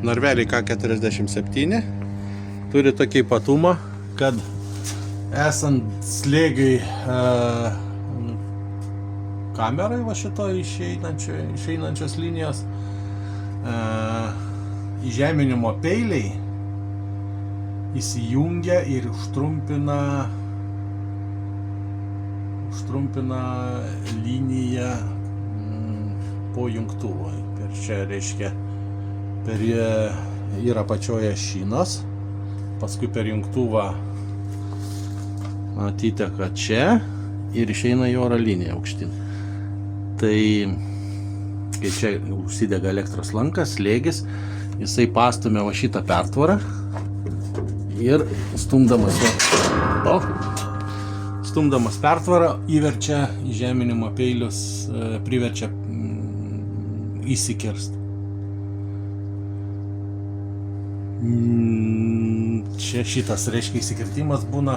Narveliai K47 turi tokį ypatumą, kad esant slėgiui kamerai va šito išeinančios linijos įžeminimo peiliai įsijungia ir užtrumpina liniją po jungtuvo. Per čia reiškia, yra pačioje šinos, paskui per jungtuvą atiteka čia ir išeina į oro liniją aukštyn. Tai kai čia užsidega elektros lankas, slėgis, jisai pastumia va šitą pertvarą ir stumdamas pertvarą įverčia įžeminimo peilius, priverčia įsikirst. Čia šitas, reiškia, įsikirtimas būna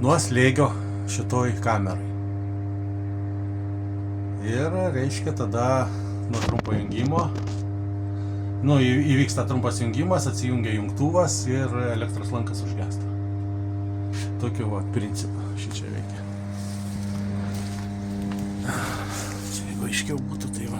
nuo slėgio šitoj kamerai. Ir, reiškia, tada nuo trumpo jungimo, įvyksta trumpas jungimas, atsijungia jungtuvas ir elektros lankas užgęsta. Tokiu va principu šičia veikia. Jeigu aiškiau būtų, tai va.